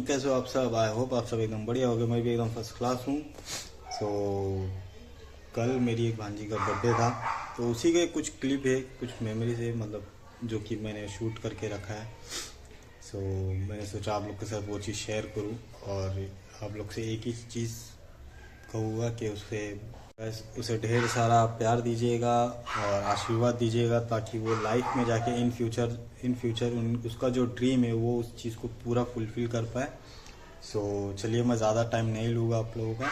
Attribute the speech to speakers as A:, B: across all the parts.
A: कैसे हो आप सब? आई होप आप सब एकदम बढ़िया हो गए। मैं भी एकदम फर्स्ट क्लास हूँ। सो कल मेरी एक भांजी का बर्थडे था, तो उसी के कुछ क्लिप है, कुछ मेमोरीज है, मतलब जो कि मैंने शूट करके रखा है। सो मैंने सोचा आप लोग के साथ वो चीज़ शेयर करूँ, और आप लोग से एक ही चीज़ कहूँगा कि उसे ढेर सारा प्यार दीजिएगा और आशीर्वाद दीजिएगा, ताकि वो लाइफ में जाके इन फ्यूचर उसका जो ड्रीम है वो उस चीज़ को पूरा फुलफ़िल कर पाए। सो चलिए, मैं ज़्यादा टाइम नहीं लूँगा आप लोगों का,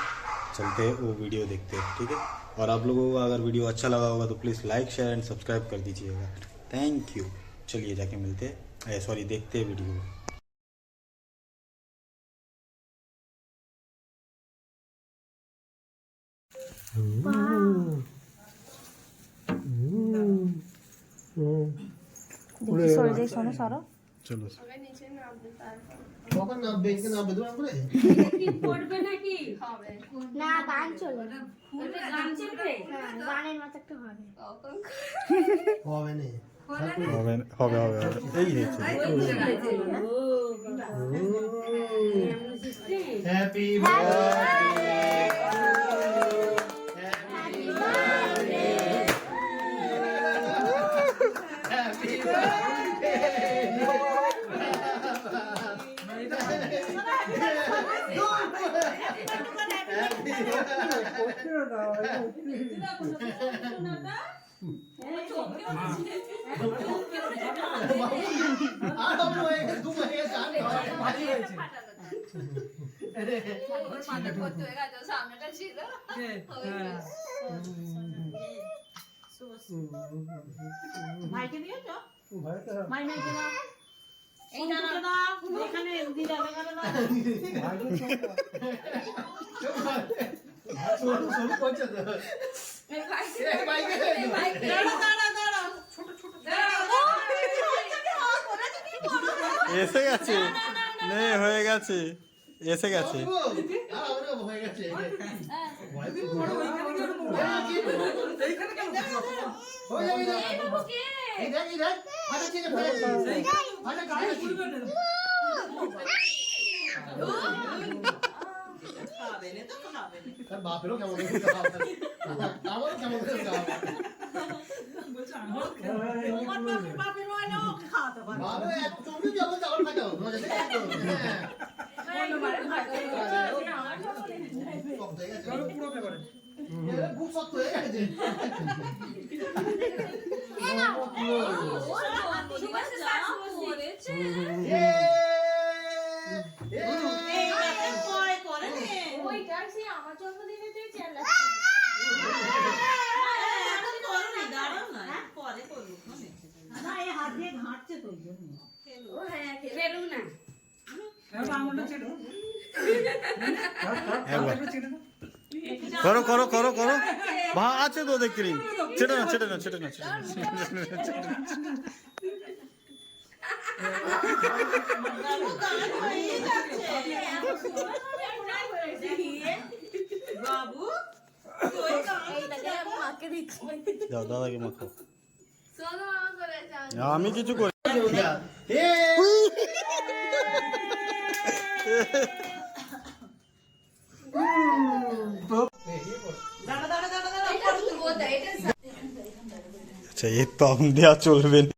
A: चलते हैं वो वीडियो देखते हैं, ठीक है? और आप लोगों को अगर वीडियो अच्छा लगा होगा तो please like share and subscribe कर दीजिएगा। Thank you. चलिए जाके मिलते हैं, सॉरी देखते हैं वीडियो।
B: देखिए सॉरी देख सोनो सारा
A: चलो
C: কখন নামবে এখানে নামবে তুমি করে
D: কি পড়বে নাকি হবে
B: না গান চলে
D: ওটা গান চলবে
B: গানের মতো একটা হবে
C: হবে না
A: হবে এই হয়েছে।
C: হ্যাপি বার্থডে
D: ভাইকে দিয়েছো মাইনাকে দাও এইটা দাও এখানে দিদা লাগানো না
C: শুরু করছে তো
D: এই
C: ভাইকে
D: দাঁড়া ছোট ছোট
A: এসে গেছে, নে হয়ে গেছে, এসে গেছে।
C: হয়ে গেছে বাপেরও কেমন আমারও কেমন বাবা এক চমকে যাবো চাওয়ার খাটাও খুব শক্ত হয়ে গেছে
A: করো করো করো করো, ভা আছে তো ওদের ক্রিম, ছেটে না ছেটে না ছেটে না যাও দাদাকে মাখো। আমি কিছু করি আচ্ছা, এর তো দেওয়া চলবে না।